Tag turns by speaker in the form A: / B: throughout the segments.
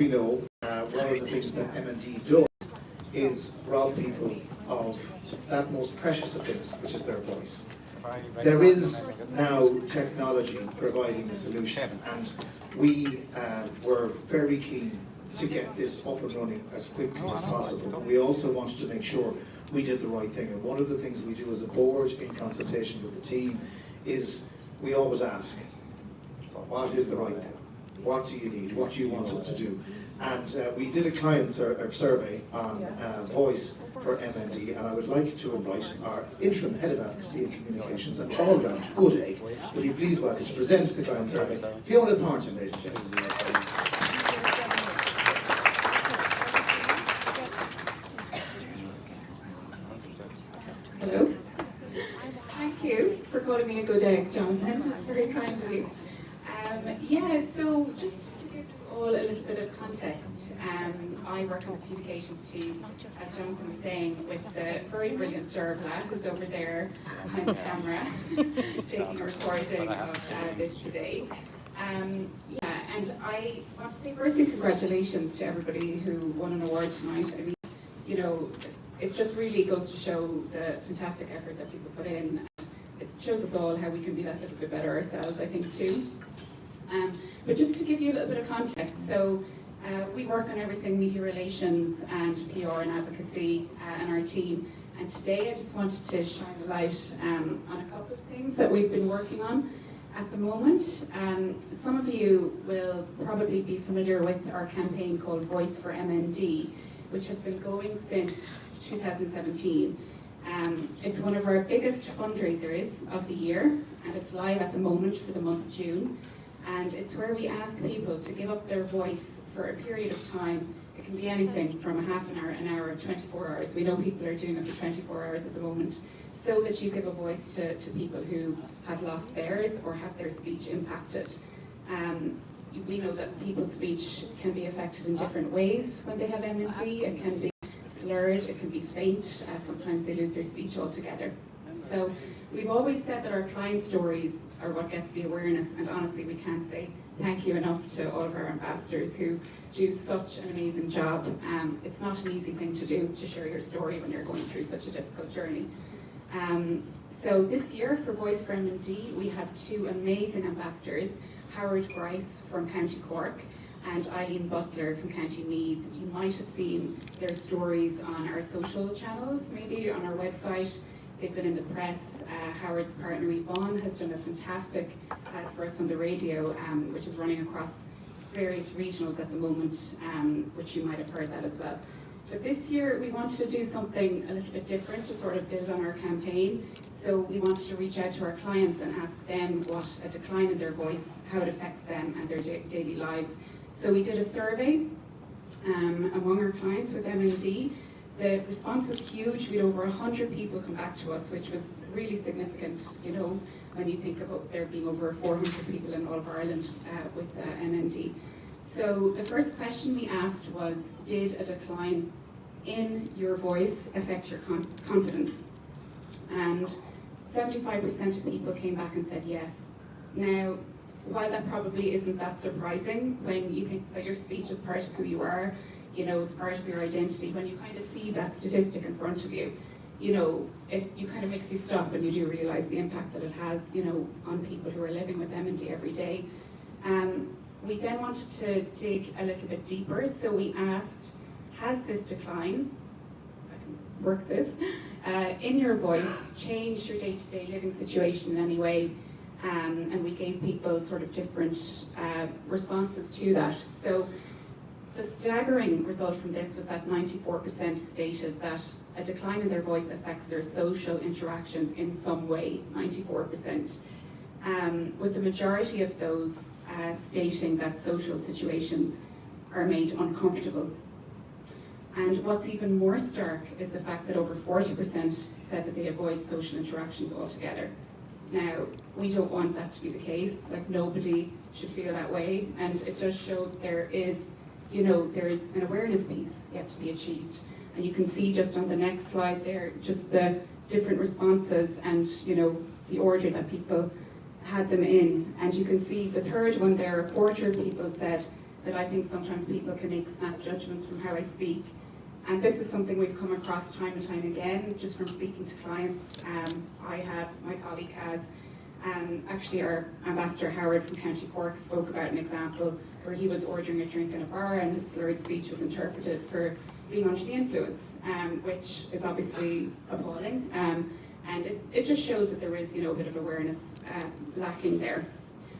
A: We know one of the things that MND does is rob people of that most precious of things, which is their voice. There is now technology providing the solution, and we were very keen to get this up and running as quickly as possible. We also wanted to make sure we did the right thing, and one of the things we do as a board in consultation with the team is we always ask, what is the right thing? What do you need? What do you want us to do? And we did a client survey on voice for MND, and I would like to invite our interim head of advocacy and communications and all-round good egg. Will you please welcome to present the client survey, Fiona Thornton, ladies and gentlemen.
B: Hello. Thank you for calling me a good egg, Jonathan. That's very kind of you. Yeah, so just to give all a little bit of context, I work on the communications team, as Jonathan was saying, with the very brilliant Dervla, who's over there behind the camera, taking a recording of this today. Yeah, and I want to say firstly congratulations to everybody who won an award tonight. I mean, you know, it just really goes to show the fantastic effort that people put in. It shows us all how we can be that little bit better ourselves, I think, too. But just to give you a little bit of context, so we work on everything media relations and PR and advocacy and our team. And today I just wanted to shine a light on a couple of things that we've been working on at the moment. Some of you will probably be familiar with our campaign called Voice for MND, which has been going since 2017. It's one of our biggest fundraisers of the year, and it's live at the moment for the month of June. And it's where we ask people to give up their voice for a period of time. It can be anything from a half an hour, 24 hours. We know people are doing it for 24 hours at the moment, so that you give a voice to people who have lost theirs or have their speech impacted. We know that people's speech can be affected in different ways when they have MND. It can be slurred, it can be faint, sometimes they lose their speech altogether. So we've always said that our client stories are what gets the awareness, and honestly we can't say thank you enough to all of our ambassadors who do such an amazing job. It's not an easy thing to do, to share your story when you're going through such a difficult journey. So this year for Voice for MND we have two amazing ambassadors, Howard Grice from County Cork and Eileen Butler from County Meath. You might have seen their stories on our social channels, maybe on our website. They've been in the press. Howard's partner Yvonne has done a fantastic ad for us on the radio, which is running across various regionals at the moment, which you might have heard that as well. But this year we wanted to do something a little bit different to sort of build on our campaign. So we wanted to reach out to our clients and ask them what a decline in their voice, how it affects them and their daily lives. So we did a survey among our clients with MND. The response was huge. We had over 100 people come back to us, which was really significant, you know, when you think about there being over 400 people in all of Ireland with MND. So the first question we asked was, did a decline in your voice affect your confidence? And 75% of people came back and said yes. Now, while that probably isn't that surprising when you think that your speech is part of who you are, you know, it's part of your identity, when you kind of see that statistic in front of you, you know, it kind of makes you stop and you do realise the impact that it has, you know, on people who are living with MND every day. We then wanted to dig a little bit deeper, so we asked, has this decline, if I can work this, in your voice changed your day-to-day living situation in any way? And we gave people sort of different responses to that. So the staggering result from this was that 94% stated that a decline in their voice affects their social interactions in some way, 94%. With the majority of those stating that social situations are made uncomfortable. And what's even more stark is the fact that over 40% said that they avoid social interactions altogether. Now, we don't want that to be the case, like nobody should feel that way, and it does show that there is, you know, there is an awareness piece yet to be achieved. And you can see just on the next slide there, just the different responses and, you know, the order that people had them in. And you can see the third one there, a quarter of people said that I think sometimes people can make snap judgments from how I speak. And this is something we've come across time and time again, just from speaking to clients. My colleague has, actually our Ambassador Howard from County Cork spoke about an example where he was ordering a drink in a bar and his slurred speech was interpreted for being under the influence, which is obviously appalling. And it just shows that there is, a bit of awareness lacking there.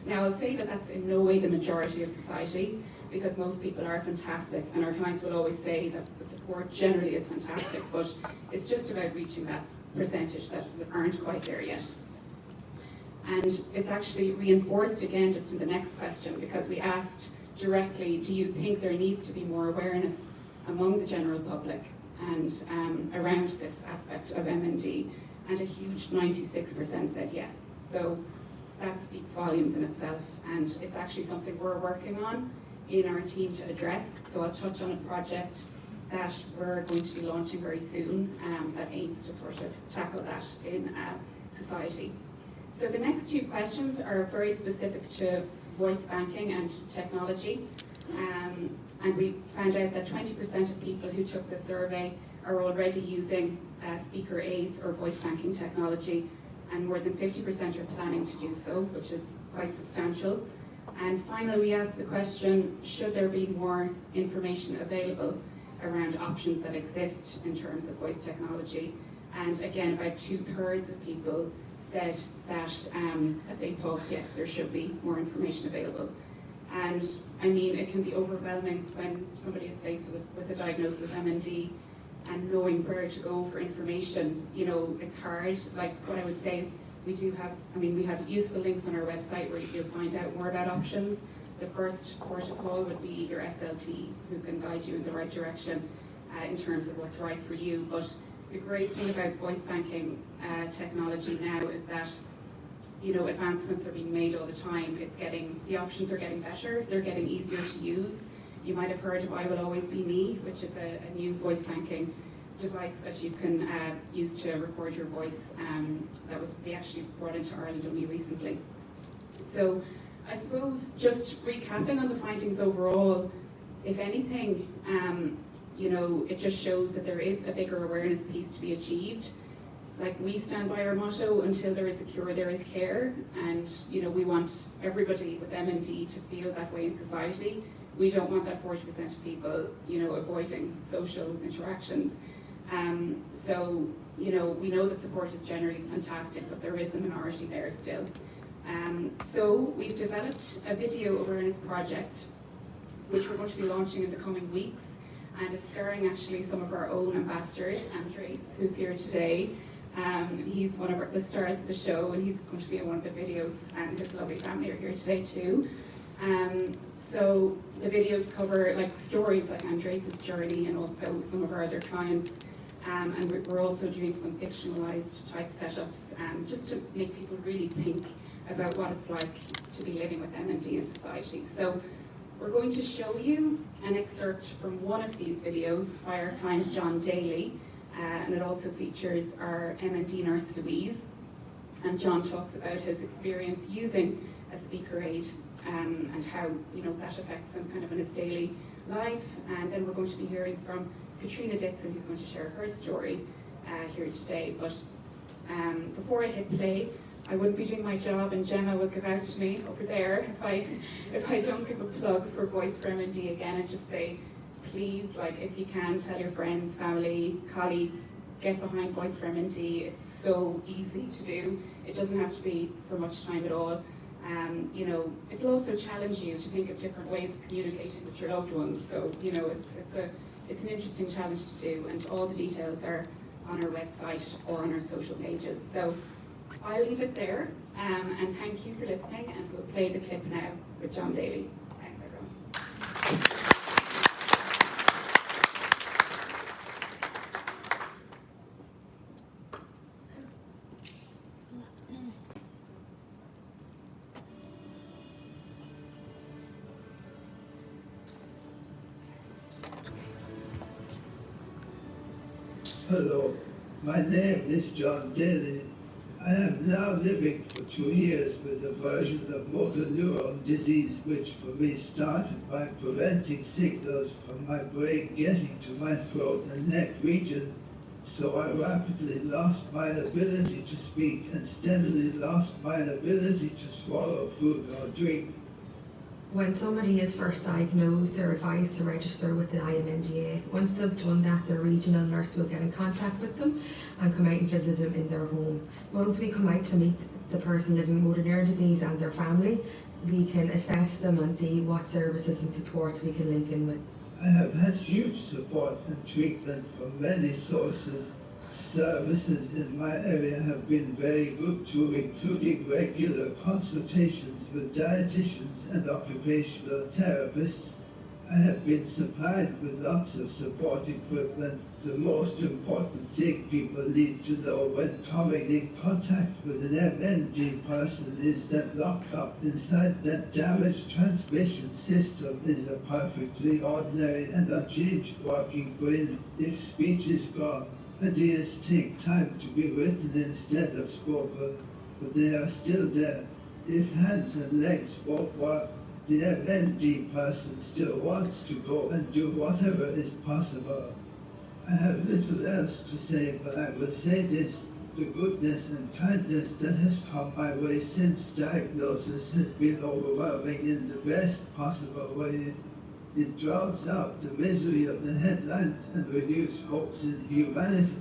B: Now, I'll say that that's in no way the majority of society, because most people are fantastic, and our clients will always say that the support generally is fantastic, but it's just about reaching that percentage that aren't quite there yet. And it's actually reinforced again just in the next question, because we asked directly, do you think there needs to be more awareness among the general public and around this aspect of MND? And a huge 96% said yes. So that speaks volumes in itself, and it's actually something we're working on in our team to address. So I'll touch on a project that we're going to be launching very soon that aims to sort of tackle that in society. So the next two questions are very specific to voice banking and technology. And we found out that 20% of people who took the survey are already using speaker aids or voice banking technology, and more than 50% are planning to do so, which is quite substantial. And finally, we asked the question, should there be more information available around options that exist in terms of voice technology? And again, about 2/3 of people said that they thought, yes, there should be more information available. And I mean, it can be overwhelming when somebody is faced with a diagnosis of MND and knowing where to go for information. It's hard. Like, what I would say is we have useful links on our website where you'll find out more about options. The first port of call would be your SLT, who can guide you in the right direction in terms of what's right for you. But the great thing about voice banking technology now is that advancements are being made all the time. The options are getting better, they're getting easier to use. You might have heard of I Will Always Be Me, which is a new voice banking device that you can use to record your voice. We actually brought into Ireland only recently. So I suppose just recapping on the findings overall, if anything, it just shows that there is a bigger awareness piece to be achieved. Like, we stand by our motto, until there is a cure, there is care. And, we want everybody with MND to feel that way in society. We don't want that 40% of people, avoiding social interactions. We know that support is generally fantastic, but there is a minority there still. So we've developed a video awareness project, which we're going to be launching in the coming weeks. And it's starring actually some of our own ambassadors, Andres, who's here today. He's one of the stars of the show, and he's going to be in one of the videos, and his lovely family are here today too. So the videos cover stories like Andres' journey and also some of our other clients. And we're also doing some fictionalized type setups just to make people really think about what it's like to be living with MND in society. So we're going to show you an excerpt from one of these videos by our client John Daly, and it also features our MND nurse Louise. And John talks about his experience using a speaker aid and how that affects him kind of in his daily life. And then we're going to be hearing from Katrina Dixon, who's going to share her story here today. But before I hit play, I wouldn't be doing my job, and Gemma will give out to me over there if I don't give a plug for Voice for MND again, and just say, please, if you can, tell your friends, family, colleagues, get behind Voice for MND. It's so easy to do. It doesn't have to be for much time at all. It'll also challenge you to think of different ways of communicating with your loved ones. So, it's an interesting challenge to do, and all the details are on our website or on our social pages. So I'll leave it there, and thank you for listening, and we'll play the clip now with John Daly. Thanks, everyone.
C: Hello, my name is John Daly. I am now living for 2 years with a version of motor neuron disease, which for me started by preventing signals from my brain getting to my throat and neck region. So I rapidly lost my ability to speak and steadily lost my ability to swallow food or drink.
D: When somebody is first diagnosed, they're advised to register with the IMNDA. Once they've done that, their regional nurse will get in contact with them and come out and visit them in their home. Once we come out to meet the person living with motor neuron disease and their family, we can assess them and see what services and supports we can link in with.
C: I have had huge support and treatment from many sources. Services in my area have been very good too, including regular consultations with dietitians and occupational therapists. I have been supplied with lots of support equipment. The most important thing people need to know when coming in contact with an MND person is that locked up inside that damaged transmission system is a perfectly ordinary and unchanged working brain. If speech is gone, ideas take time to be written instead of spoken, but they are still there. If hands and legs won't work, the MND person still wants to go and do whatever is possible. I have little else to say, but I will say this: the goodness and kindness that has come my way since diagnosis has been overwhelming in the best possible way. It drowns out the misery of the headlines and renews hopes in humanity.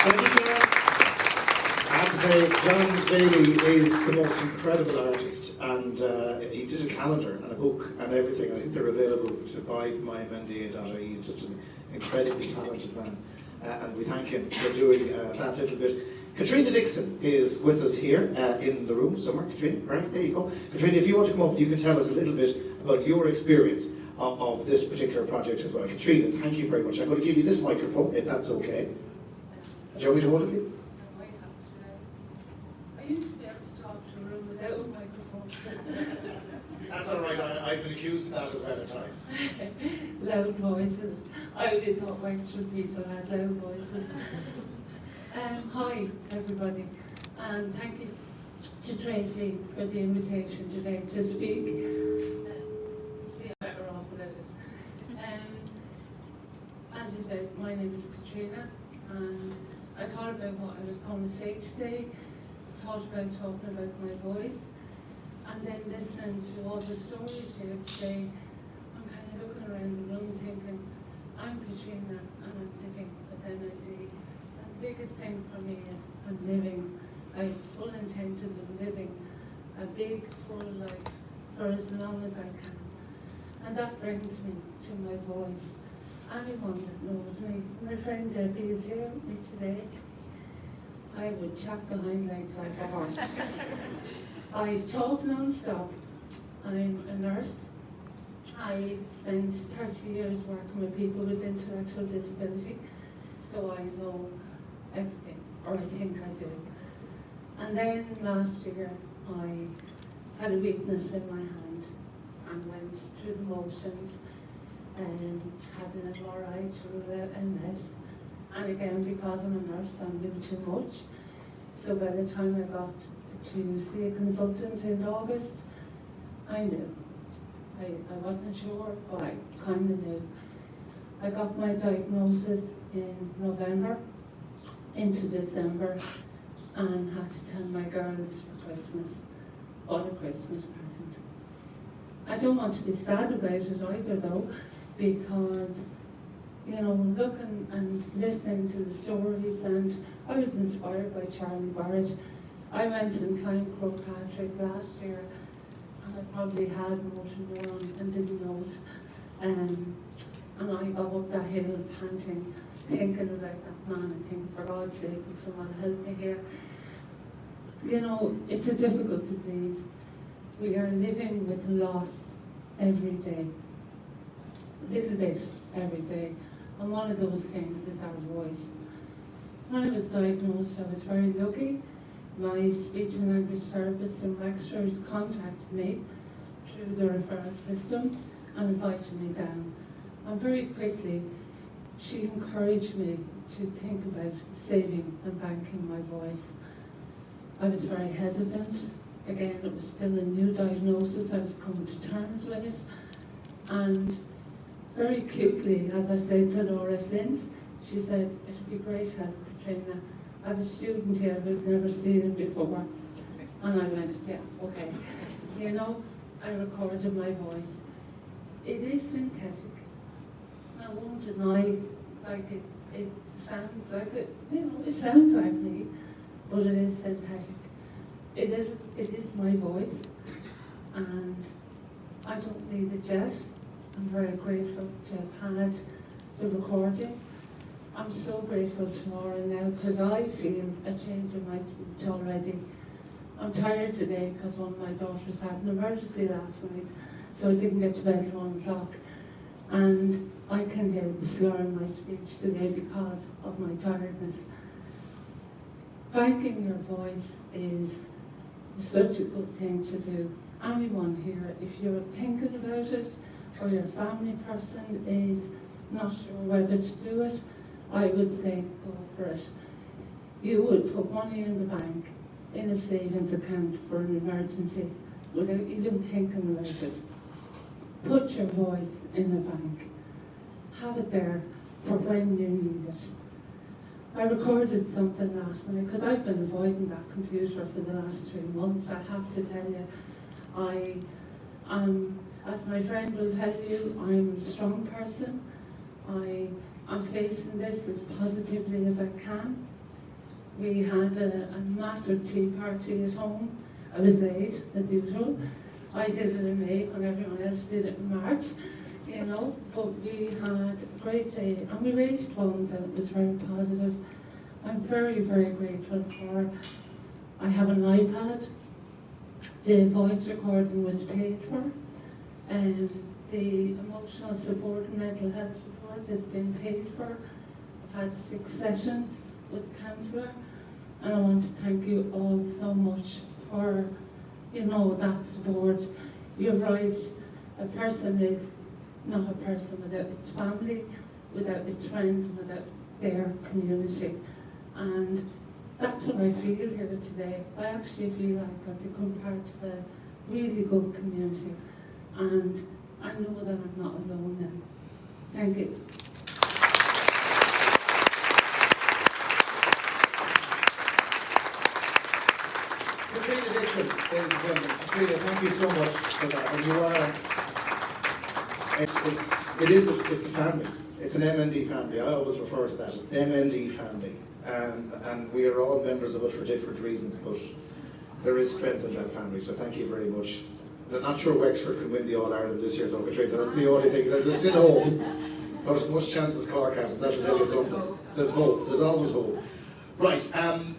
A: Thank you, Karen. I have to say, John Daly is the most incredible artist, and he did a calendar and a book and everything. I think they're available to buy from IMNDA.ie. He's just an incredibly talented man, and we thank him for doing that little bit. Katrina Dixon is with us here in the room somewhere. Katrina, right, there you go. Katrina, if you want to come up, you can tell us a little bit about your experience of this particular project as well. Katrina, thank you very much. I'm going to give you this microphone, if that's okay. Do you want me to hold it for you?
E: I used to be able to talk to a room without a microphone.
A: That's all right. I've been accused of that as well at times.
E: Loud voices. I only thought Wexford people had loud voices. Hi, everybody, and thank you to Tracy for the invitation today to speak. See, I'm better off without it. As you said, my name is Katrina, and I thought about what I was going to say today, thought about talking about my voice, and then listening to all the stories here today. I'm kind of looking around the room thinking, I'm Katrina, and I'm living with MND. The biggest thing for me is I'm living, I have full intentions of living a big, full life for as long as I can. And that brings me to my voice. Anyone that knows me, my friend Debbie is here with me today. I would chat behind legs like a horse. I talk non-stop. I'm a nurse. I spent 30 years working with people with intellectual disability, so I know everything, or I think I do. And then last year, I had a weakness in my hand and went through the motions and had an MRI to rule out MS. And again, because I'm a nurse, I knew too much. So by the time I got to see a consultant in August, I knew. I wasn't sure, but I kind of knew. I got my diagnosis in November into December and had to tell my girls for Christmas, or a Christmas present. I don't want to be sad about it either though, because, you know, looking and listening to the stories, and I was inspired by Charlie Barrett. I went and climbed Croagh Patrick last year, and I probably had motor neuron and didn't know it. And I got up that hill panting, thinking about that man and thinking, for God's sake, will someone help me here? You know, it's a difficult disease. We are living with loss every day, a little bit every day. And one of those things is our voice. When I was diagnosed, I was very lucky. My speech and language therapist in Wexford contacted me through the referral system and invited me down. And very quickly, she encouraged me to think about saving and banking my voice. I was very hesitant. Again, it was still a new diagnosis. I was coming to terms with it. And very cutely, as I said to Laura since, she said, it would be great to have Katrina. I have a student here who's never seen it before. And I went, yeah, okay. You know, I recorded my voice. It is synthetic. I won't deny, like it sounds like it, you know, it sounds like me, but it is synthetic. It is my voice, and I don't need it yet. I'm very grateful to have had the recording. I'm so grateful tomorrow now because I feel a change in my speech already. I'm tired today because one of my daughters had an emergency last night, so I didn't get to bed at 1 o'clock. And I can hear the slur in my speech today because of my tiredness. Banking your voice is such a good thing to do. Anyone here, if you're thinking about it, or your family person is not sure whether to do it, I would say go for it. You would put money in the bank, in a savings account for an emergency, without even thinking about it. Put your voice in a bank. Have it there for when you need it. I recorded something last night because I've been avoiding that computer for the last 3 months. I have to tell you, I am, as my friend will tell you, I'm a strong person. I'm facing this as positively as I can. We had a massive tea party at home. I was late, as usual. I did it in May and everyone else did it in March, you know, but we had a great day and we raised funds and it was very positive. I'm very, very grateful for, I have an iPad, the voice recording was paid for, and the emotional support and mental health support has been paid for. I've had 6 sessions with counsellor, and I want to thank you all so much for, you know, that support. You're right, a person is not a person without its family, without its friends, without their community. And that's what I feel here today. I actually feel like I've become part of a really good community. And I know that I'm not alone now. Thank you.
A: Katrina Dixon, ladies and gentlemen. Katrina, thank you so much for that. And you are, it's a family. It's an MND family. I always refer to that as the MND family. And we are all members of it for different reasons, but there is strength in that family, so thank you very much. I'm not sure Wexford can win the All-Ireland this year though, Katrina. That's the only thing. There's still hope. Not as much chance as Cork have, that'll tell you something. There's hope. There's always hope. Right,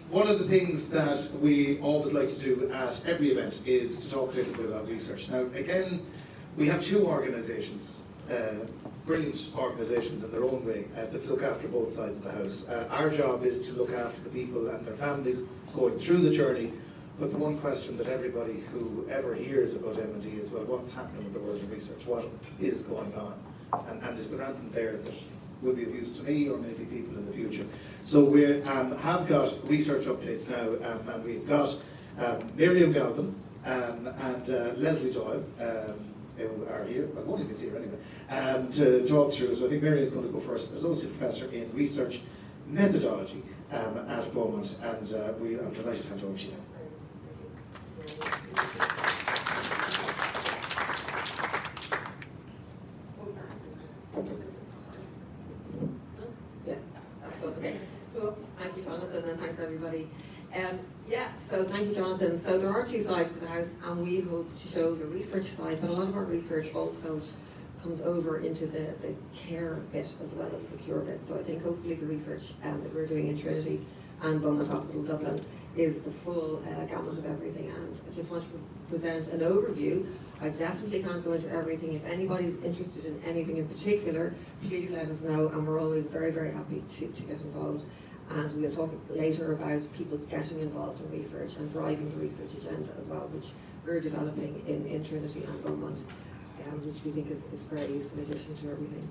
A: one of the things that we always like to do at every event is to talk a little bit about research. Now, again, we have 2 organisations, brilliant organisations in their own way, that look after both sides of the house. Our job is to look after the people and their families going through the journey, but the one question that everybody who ever hears about MND is, well, what's happening with the world of research? What is going on? And is there anything there that will be of use to me or maybe people in the future? So we have got research updates now, and we've got Miriam Galvin and Leslie Doyle, who are here, well, one of you is here anyway, to talk through. So I think Miriam is going to go first, Associate Professor in Research Methodology at Beaumont, and I'm delighted to hand over to you now.
F: Yeah, that's good. Okay. Oops. Thank you, Jonathan, and thanks everybody. So thank you, Jonathan. So there are 2 sides to the house, and we hope to show the research side, but a lot of our research also comes over into the care bit as well as the cure bit. So I think hopefully the research that we're doing in Trinity and Beaumont Hospital Dublin is the full gamut of everything, and I just want to present an overview. I definitely can't go into everything. If anybody's interested in anything in particular, please let us know, and we're always very, very happy to get involved. And we'll talk later about people getting involved in research and driving the research agenda as well, which we're developing in Trinity and Beaumont, which we think is a very useful addition to everything.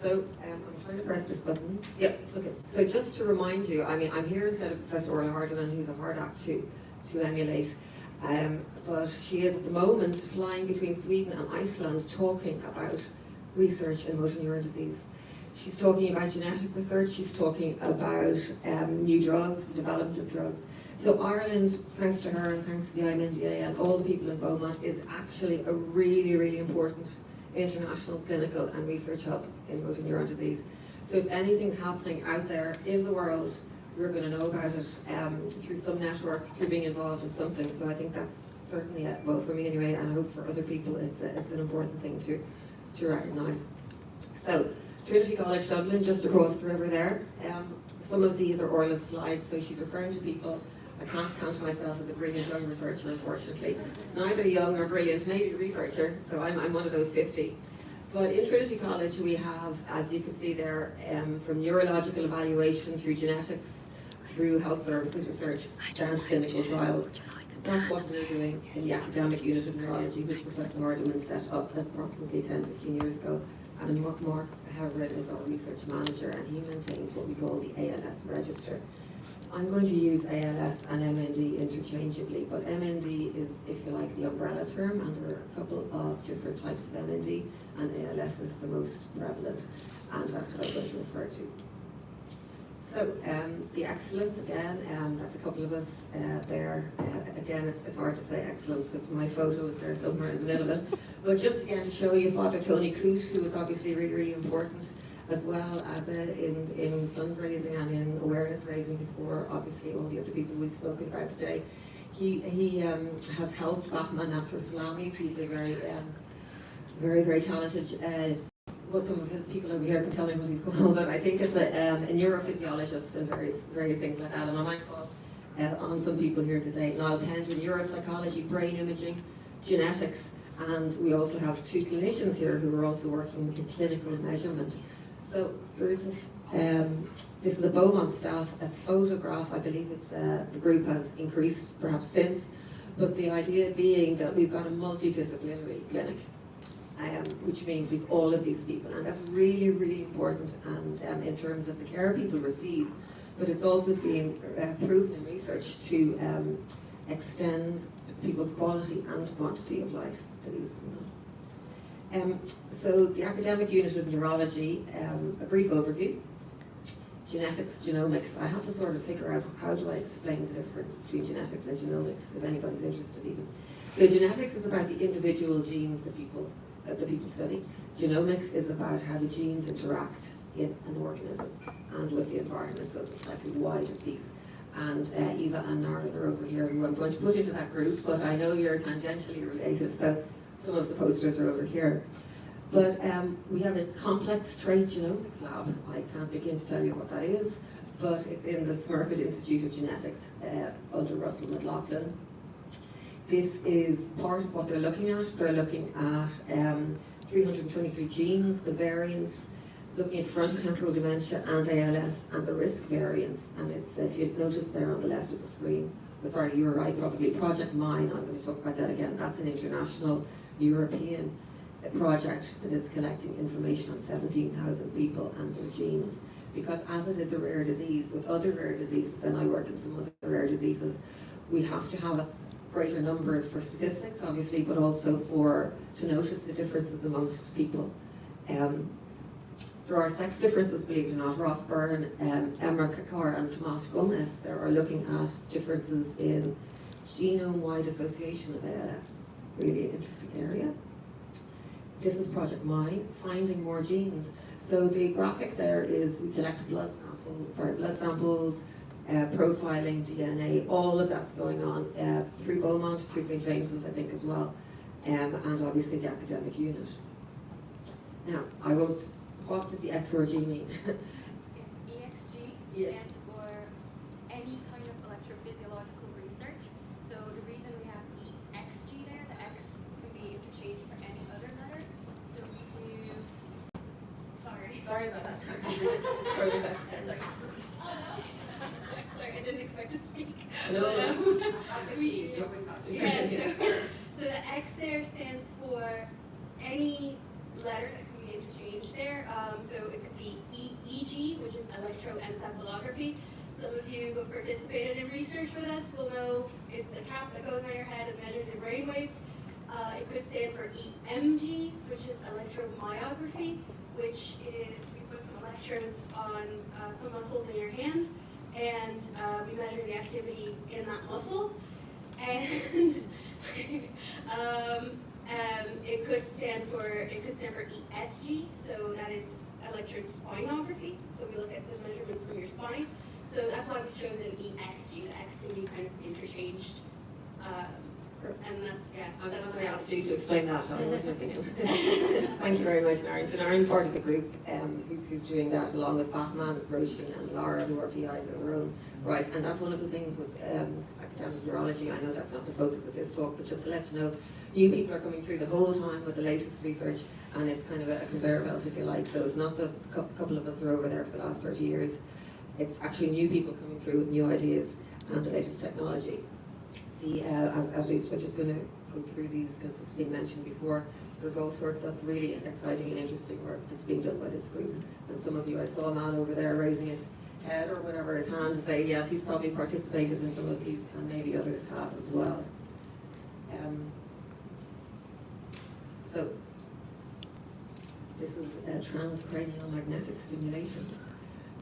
F: So I'm trying to press this button. Yeah, okay. So just to remind you, I mean, I'm here instead of Professor Orla Hardiman, who's a hard act to emulate. But she is at the moment flying between Sweden and Iceland talking about research in motor neuron disease. She's talking about genetic research, she's talking about new drugs, the development of drugs. So Ireland, thanks to her and thanks to the IMNDA and all the people in Beaumont, is actually a really, really important international clinical and research hub in motor neuron disease. So if anything's happening out there in the world, we're going to know about it through some network, through being involved in something. So I think that's certainly, well for me anyway, and I hope for other people, it's an important thing to recognise. So Trinity College Dublin, just across the river there. Some of these are Orla's slides, so she's referring to people. I can't count myself as a brilliant young researcher, unfortunately. Neither young nor brilliant, maybe a researcher, so I'm one of those 50. But in Trinity College we have, as you can see there, from neurological evaluation through genetics, through health services research, down to clinical trials. That's what we're doing in the Academic Unit of Neurology, which Professor Hardiman set up approximately 10-15 years ago. And Mark Howard is our research manager, and he maintains what we call the ALS register. I'm going to use ALS and MND interchangeably, but MND is, if you like, the umbrella term, and there are a couple of different types of MND, and ALS is the most prevalent, and that's what I'm going to refer to. So the excellence, again, that's a couple of us there. Again, it's hard to say excellence because my photo is there somewhere in the middle of it. But just again to show you Father Tony Coote, who is obviously really, really important, as well as in fundraising and in awareness raising before, obviously, all the other people we've spoken about today. He has helped Bahman Nasser Salami. He's a very, very talented what some of his people over here can tell me what he's called, but I think it's a neurophysiologist and various things like that. And I might call on some people here today. Niall Pender, neuropsychology, brain imaging, genetics, and we also have two clinicians here who are also working in clinical measurement. So there isn't, this is the Beaumont staff, a photograph, I believe it's, the group has increased perhaps since, but the idea being that we've got a multidisciplinary clinic. Which means we've all of these people, and that's really, really important, and in terms of the care people receive, but it's also been proven in research to extend people's quality and quantity of life, believe it or not. So the Academic Unit of Neurology, a brief overview. Genetics, genomics. I had to sort of figure out how do I explain the difference between genetics and genomics, if anybody's interested even. So genetics is about the individual genes that people study. Genomics is about how the genes interact in an organism and with the environment, so it's a slightly wider piece. And Eva and Narlin are over here, who I'm going to put into that group, but I know you're tangentially related, so some of the posters are over here. But we have a complex trait genomics lab. I can't begin to tell you what that is, but it's in the Smirkett Institute of Genetics under Russell McLaughlin. This is part of what they're looking at. They're looking at 323 genes, the variants, looking at frontotemporal dementia and ALS and the risk variants. And it's, if you notice there on the left of the screen, sorry, you're right, probably Project Mine, I'm going to talk about that again. That's an international European project that is collecting information on 17,000 people and their genes. Because as it is a rare disease, with other rare diseases, and I work in some other rare diseases, we have to have greater numbers for statistics, obviously, but also to notice the differences amongst people. There are sex differences, believe it or not. Ross Byrne, Emma Kakar and Tomas Gomez there are looking at differences in genome-wide association of ALS. Really interesting area. This is Project Mine, finding more genes. So the graphic there is we collect blood samples, profiling, DNA, all of that's going on through Beaumont, through St. James's, I think, as well, and obviously the academic unit. Now, I wrote, what does the X or G mean?
G: EXG stands for any kind of electrophysiological research. So the reason we have EXG there, the X can be interchanged for any other letter. So we do, sorry about that. Sorry, I didn't expect to speak.
F: No.
G: So the X there stands for any letter that can be interchanged
H: there. So it could be EEG, which is electroencephalography. Some of you who have participated in research with us will know it's a cap that goes on your head and measures your brain waves. It could stand for EMG, which is electromyography, which is we put some electrodes on some muscles in your hand, and we measure the activity in that muscle. And it could stand for ESG, so that is electrospinography. So we look at the measurements from your spine. So that's why we've chosen EXG. The X can be kind of interchanged, and that's
F: I'm going to ask you to explain that. Thank you very much, Marion. So Marion's part of the group who's doing that, along with Batman, Roisin, and Laura, who are PIs in their own right. And that's one of the things with Academic of Neurology. I know that's not the focus of this talk, but just to let you know, new people are coming through the whole time with the latest research, and it's kind of a conveyor belt, if you like. So it's not that a couple of us are over there for the last 30 years. It's actually new people coming through with new ideas and the latest technology. As we're just going to go through these, because it's been mentioned before, there's all sorts of really exciting and interesting work that's being done by this group. And some of you, I saw a man over there raising his head or whatever, his hand, to say yes, he's probably participated in some of these, and maybe others have as well. So this is transcranial magnetic stimulation.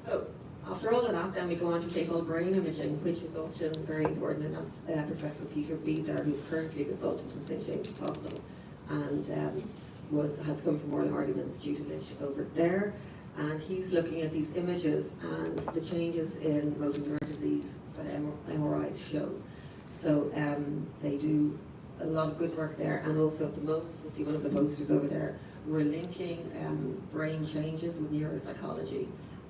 F: So after all of that, then we go on to a thing called brain imaging, which is often very important, and that's Professor Peter Bede there, who's currently a consultant in St James's Hospital, and has come from Royal Hardyman's tutelage over there, and he's looking at these images and the changes in motor neuron disease that MRIs show. So they do a lot of good work there, and also at the moment, you'll see one of the posters over there, we're linking brain changes with neuropsychology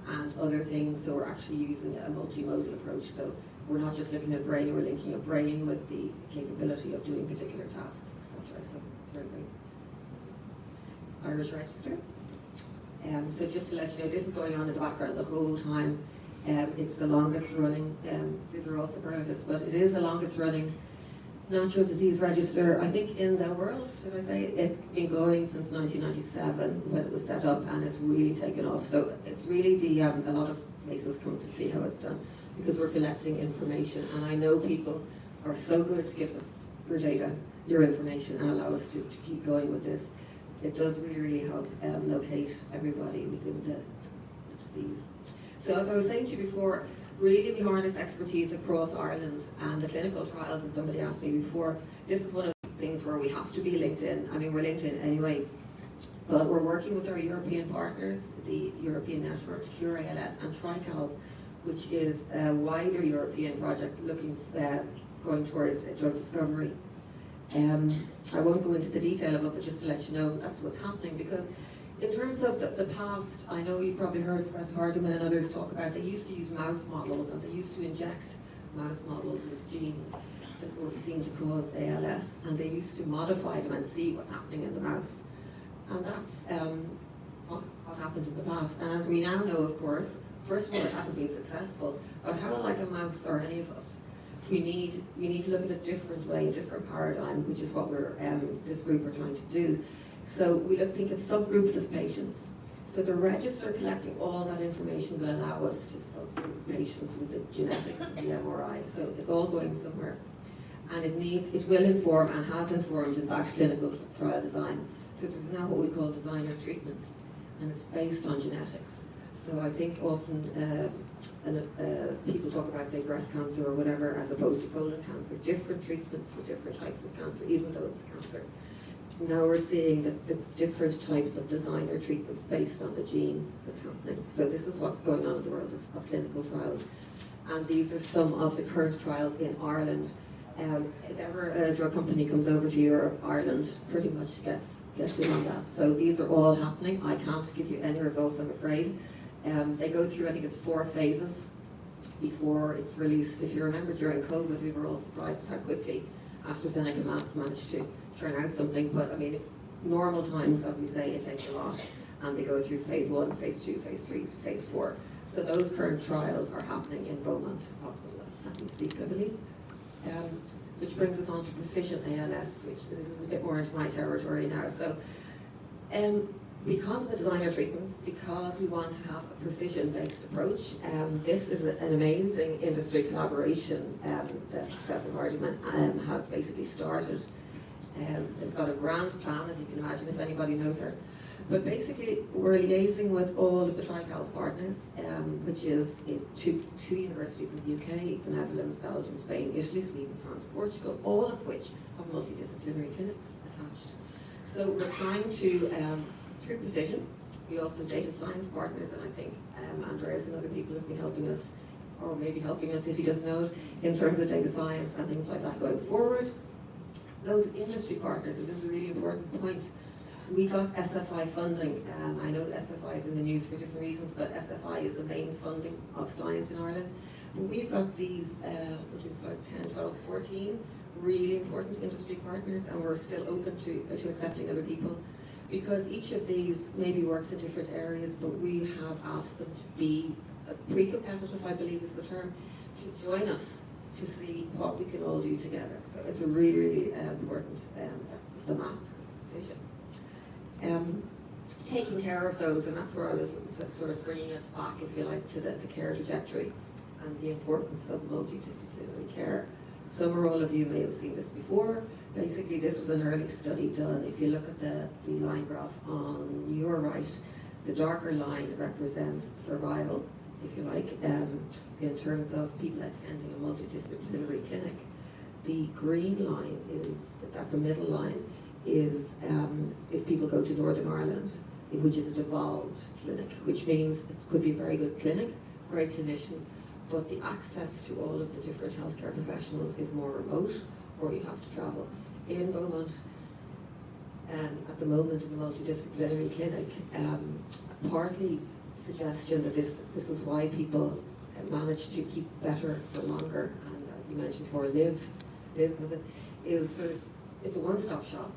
F: and other things, so we're actually using a multimodal approach. So we're not just looking at brain, we're linking a brain with the capability of doing particular tasks, etc. So it's very great. Irish Register. So just to let you know, this is going on in the background the whole time. It's the longest running, these are all superlatives, but it is the longest running natural disease register, I think, in the world, should I say. It's been going since 1997 when it was set up, and it's really taken off. So it's really a lot of places come to see how it's done, because we're collecting information, and I know people are so good to give us your data, your information, and allow us to keep going with this. It does really help locate everybody within the disease. So as I was saying to you before, really we harness expertise across Ireland, and the clinical trials, as somebody asked me before, this is one of the things where we have to be linked in. I mean, we're linked in anyway, but we're working with our European partners, the European Network, Cure ALS, and TriCals, which is a wider European project looking, going towards drug discovery. I won't go into the detail of it, but just to let you know, that's what's happening, because in terms of the past, I know you've probably heard Professor Hardiman and others talk about, they used to use mouse models, and they used to inject mouse models with genes that were seen to cause ALS, and they used to modify them and see what's happening in the mouse. And that's what happened in the past. And as we now know, of course, first of all, it hasn't been successful, but how like a mouse or any of us, we need to look at a different way, a different paradigm, which is what we're this group are trying to do. So we think of subgroups of patients. So the register collecting all that information will allow us to subgroup patients with the genetics of the MRI. So it's all going somewhere. And it will inform, and has informed, in fact, clinical trial design. So there's now what we call designer treatments, and it's based on genetics. So I think often people talk about, say, breast cancer or whatever, as opposed to colon cancer, different treatments for different types of cancer, even though it's cancer. Now we're seeing that it's different types of designer treatments based on the gene that's happening. So this is what's going on in the world of clinical trials. And these are some of the current trials in Ireland. If ever a drug company comes over to Europe, Ireland pretty much gets in on that. So these are all happening. I can't give you any results, I'm afraid. They go through, I think it's 4 phases before it's released. If you remember, during COVID, we were all surprised at how quickly AstraZeneca managed to turn out something, but I mean, if normal times, as we say, it takes a lot, and they go through phase 1, phase 2, phase 3, phase 4. So those current trials are happening in Beaumont Hospital as we speak, I believe. Which brings us on to precision ALS, which this is a bit more into my territory now. So Because of the designer treatments, because we want to have a precision-based approach, this is an amazing industry collaboration that Professor Hardiman has basically started. It's got a grand plan, as you can imagine, if anybody knows her. But basically, we're liaising with all of the Trials partners, which is two universities in the UK, the Netherlands, Belgium, Spain, Italy, Sweden, France, Portugal, all of which have multidisciplinary clinics attached. So we're trying to, through precision, we also have data science partners, and I think Andreas and other people have been helping us, or maybe helping us if he doesn't know it, in terms of data science and things like that going forward. Those industry partners, and this is a really important point, we got SFI funding. I know SFI is in the news for different reasons, but SFI is the main funding of science in Ireland. But we've got these, which is about 10, 12, 14 really important industry partners, and we're still open to accepting other people, because each of these maybe works in different areas, but we have asked them to be pre-competitive, I believe is the term, to join us to see what we can all do together. So it's a really, really important, that's the map decision. Taking care of those, and that's where I was sort of bringing us back, if you like, to the care trajectory and the importance of multidisciplinary care. Some or all of you may have seen this before. Basically, this was an early study done. If you look at the line graph on your right, the darker line represents survival, if you like, in terms of people attending a multidisciplinary clinic. The green line is, that's the middle line, is if people go to Northern Ireland, which is a devolved clinic, which means it could be a very good clinic, great clinicians, but the access to all of the different healthcare professionals is more remote, or you have to travel. In Beaumont, at the moment in the multidisciplinary clinic, partly suggestion that this is why people manage to keep better for longer, and as you mentioned before, live with it, is it's a one-stop shop.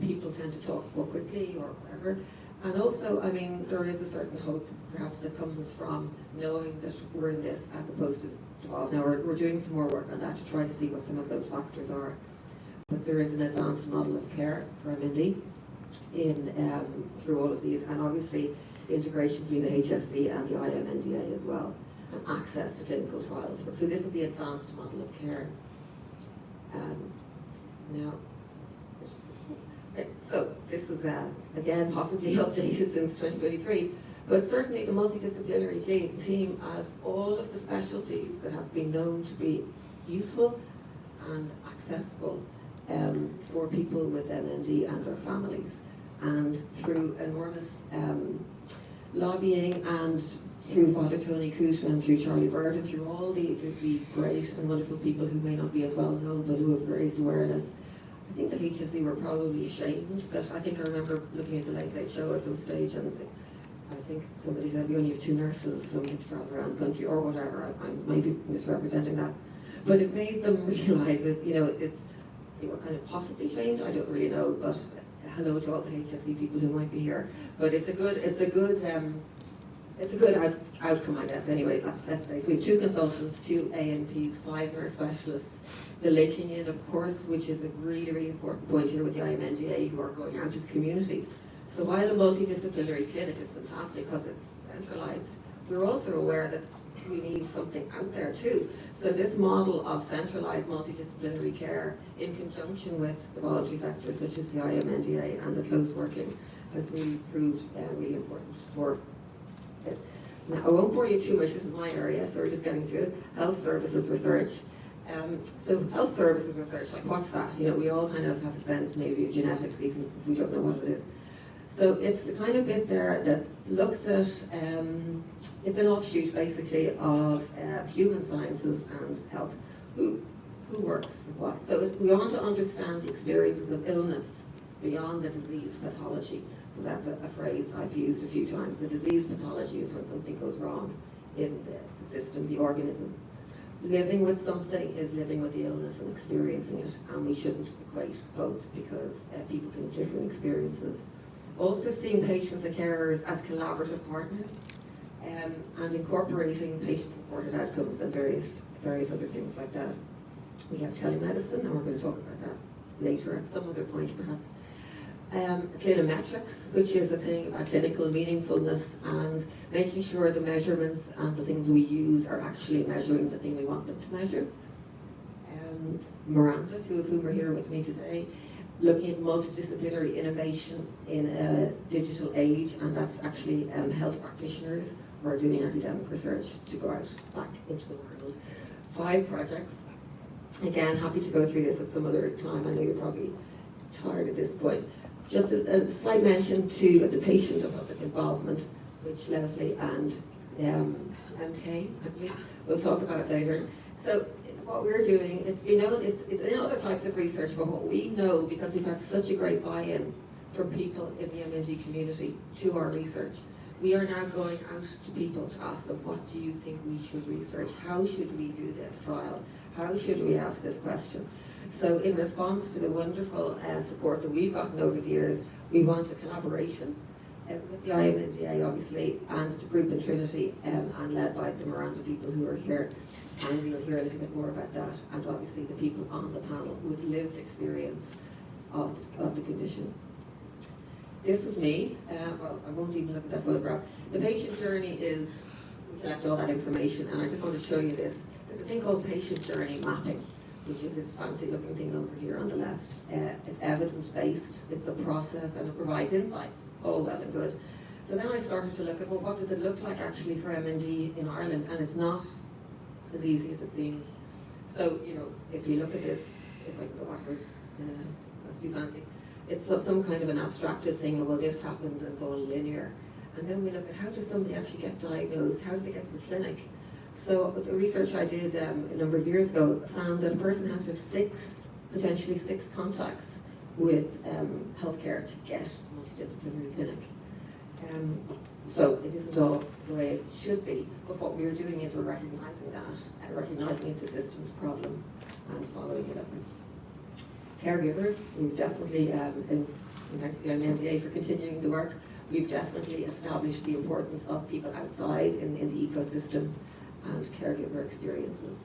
F: People tend to talk more quickly or whatever. And also, I mean, there is a certain hope perhaps that comes from knowing that we're in this as opposed to devolve. Now we're doing some more work on that to try to see what some of those factors are. But there is an advanced model of care for MND through all of these, and obviously integration between the HSC and the IMNDA as well, and access to clinical trials. So this is the advanced model of care. Now, so this is again possibly updated since 2023, but certainly the multidisciplinary team has all of the specialties that have been known to be useful and accessible for people with MND and their families. And through enormous lobbying, and through Father Tony Coote and through Charlie Bird and through all the great and wonderful people who may not be as well known but who have raised awareness, I think the HSE were probably ashamed that, I think I remember looking at the Late Late Show at some stage, and I think somebody said we only have 2 nurses, something to travel around the country or whatever. I might be misrepresenting that. But it made them realise that, you know, they were kind of possibly shamed, I don't really know, but hello to all the HSE people who might be here. But it's a good outcome, I guess. Anyways, that's nice. We have 2 consultants, 2 ANPs, 5 nurse specialists. The linking in, of course, which is a really, really important point here with the IMNDA, who are going out to the community. So while a multidisciplinary clinic is fantastic because it's centralised, we're also aware that we need something out there too. So this model of centralised multidisciplinary care in conjunction with the voluntary sector, such as the IMNDA and the close working, has really proved really important for it. Now, I won't bore you too much, this is my area, so we're just getting to it. Health services research. So health services research, like what's that? You know, we all kind of have a sense maybe of genetics, even if we don't know what it is. So it's the kind of bit there that looks at, it's an offshoot basically of human sciences and health. Who works with what? So we want to understand the experiences of illness beyond the disease pathology. So that's a phrase I've used a few times. The disease pathology is when something goes wrong in the system, the organism. Living with something is living with the illness and experiencing it, and we shouldn't equate both because people can have different experiences. Also seeing patients and carers as collaborative partners, and incorporating patient-reported outcomes and various other things like that. We have telemedicine, and we're going to talk about that later at some other point perhaps. clinometrics, which is a thing about clinical meaningfulness and making sure the measurements and the things we use are actually measuring the thing we want them to measure. Miranda, two of whom are here with me today, looking at multidisciplinary innovation in a digital age, and that's actually health practitioners who are doing academic research to go out back into the world. 5 projects. Again, happy to go through this at some other time. I know you're probably tired at this point. Just a slight mention to the patient of public involvement, which Leslie and MK, I believe, we'll talk about later. So what we're doing is, we know it's in other types of research, but what we know, because we've had such a great buy-in from people in the MND community to our research, we are now going out to people to ask them, what do you think we should research? How should we do this trial? How should we ask this question? So in response to the wonderful support that we've gotten over the years, we want a collaboration with the IMNDA, obviously, and the group in Trinity, and led by the Miranda people who are here. And we'll hear a little bit more about that, and obviously the people on the panel with lived experience of the condition. This is me. Well, I won't even look at that photograph. The patient journey is, we collect all that information, and I just want to show you this. There's a thing called patient journey mapping, which is this fancy looking thing over here on the left. It's evidence-based, it's a process, and it provides insights. All well and good. So then I started to look at, well, what does it look like actually for MND in Ireland? And it's not as easy as it seems. So, you know, if you look at this, if I can go backwards, that's too fancy. It's some kind of an abstracted thing, well, this happens and it's all linear. And then we look at, how does somebody actually get diagnosed? How do they get to the clinic? So the research I did a number of years ago found that a person has to have potentially six contacts with healthcare to get multidisciplinary clinic. So it isn't all the way it should be, but what we're doing is we're recognising that, recognising it's a systems problem and following it up. Caregivers, we've definitely, and thanks to the IMNDA for continuing the work, we've definitely established the importance of people outside in the ecosystem and caregiver experiences.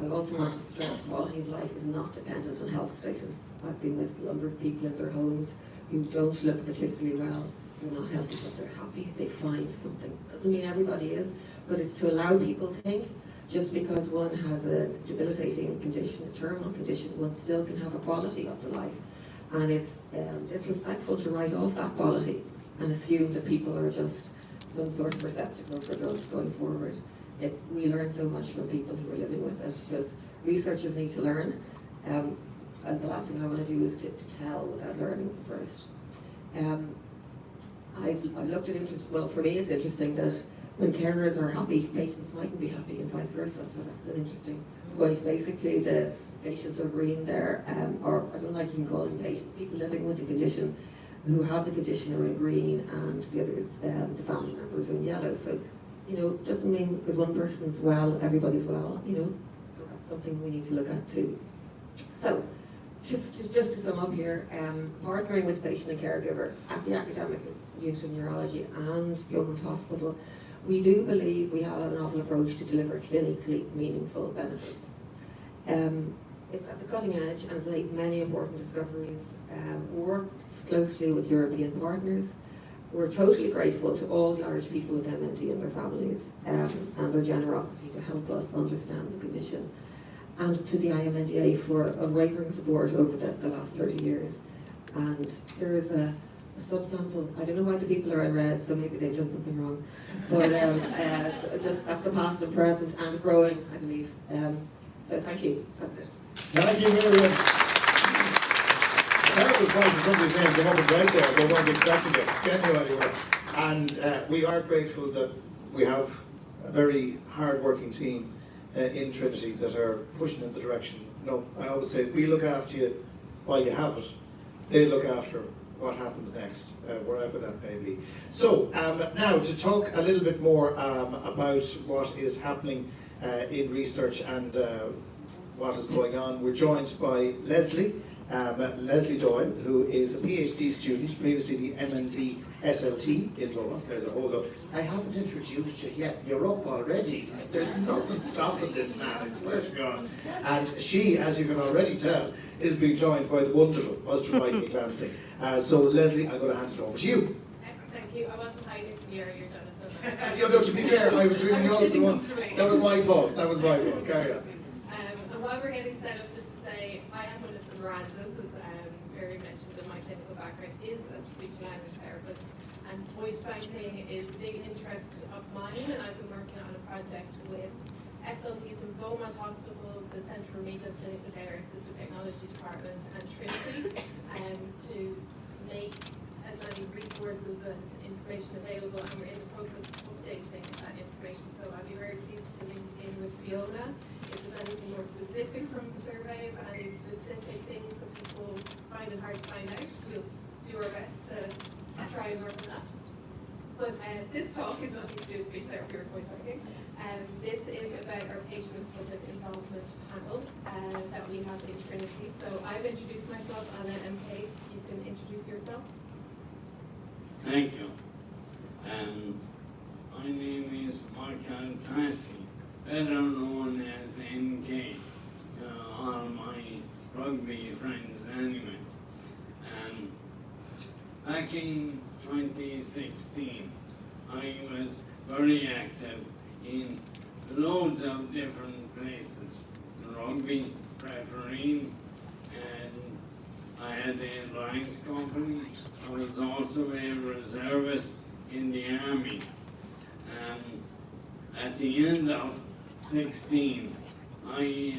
F: I also want to stress quality of life is not dependent on health status. I've been with a number of people in their homes who don't look particularly well. They're not healthy, but they're happy. They find something. Doesn't mean everybody is, but it's to allow people to think just because one has a debilitating condition, a terminal condition, one still can have a quality of the life. And it's disrespectful to write off that quality and assume that people are just some sort of receptacle for drugs going forward. We learn so much from people who are living with it, because researchers need to learn. And the last thing I want to do is to tell without learning first. I've looked at well, for me it's interesting that when carers are happy, patients mightn't be happy and vice versa, so that's an interesting point. Basically the patients are green there, or I don't like even calling them patients, people living with the condition who have the condition are in green, and the others, the family members are in yellow. So, you know, doesn't mean because one person's well, everybody's well, you know, that's something we need to look at too. So, just to sum up here, partnering with the patient and caregiver at the Academic of Neurology and Young Hospital, we do believe we have a novel approach to deliver clinically meaningful benefits. It's at the cutting edge and has made many important discoveries, works closely with European partners. We're totally grateful to all the Irish people with MND and their families and their generosity to help us understand the condition, and to the IMNDA for unwavering support over the last 30 years. And there is a subsample, I don't know why the people are in red, so maybe they've done something wrong, but just that's the past and present and growing, I believe. So thank you, that's it.
A: Thank you, Miriam. Terrible point for somebody's name came up right there, they weren't expecting it, genuinely were. And we are grateful that we have a very hard-working team in Trinity that are pushing in the direction. No, I always say, we look after you while you have it, they look after what happens next, wherever that may be. So, now to talk a little bit more about what is happening in research and what is going on, we're joined by Leslie Leslie Doyle, who is a PhD student, previously the MND SLT in Rome. There's a whole lot. I haven't introduced you yet. You're up already. There's nothing stopping this man, I swear to God. And she, as you can already tell, is being joined by the wonderful Mike Clancy. So Leslie, I'm going to hand it over to you.
I: Thank you. I wasn't hiding from you earlier, Jonathan.
A: You know, to be fair, I was reading out the one. That was my fault. That was my fault. Carry on.
I: And while we're getting set up, just to say, I am one of the Mirandas, as Mary mentioned, that my clinical background is as a speech and language therapist, and voice banking is a big interest of mine, and I've been working on a project with SLTs from Beaumont Hospital, the Centre for Media Clinical Care Assistive Technology Department, and Trinity, to make as many resources and information available, and we're in the process of updating that information. So I'll be very pleased to link in with Fiona if there's anything more specific from the survey, but any specific things that people find it hard to find out, we'll do our best to try and work on that. But this talk is nothing to do with speech therapy or voice banking. This is about our patient and public involvement panel that we have in Trinity. So I've introduced myself, Anna MK. You can introduce yourself.
J: Thank you. My name is Michael Clancy, better known as NK, all my rugby friends anyway. Back in 2016, I was very active in loads of different places. Rugby, refereeing, and I had the Alliance Company. I was also a reservist in the Army. At the end of 16, I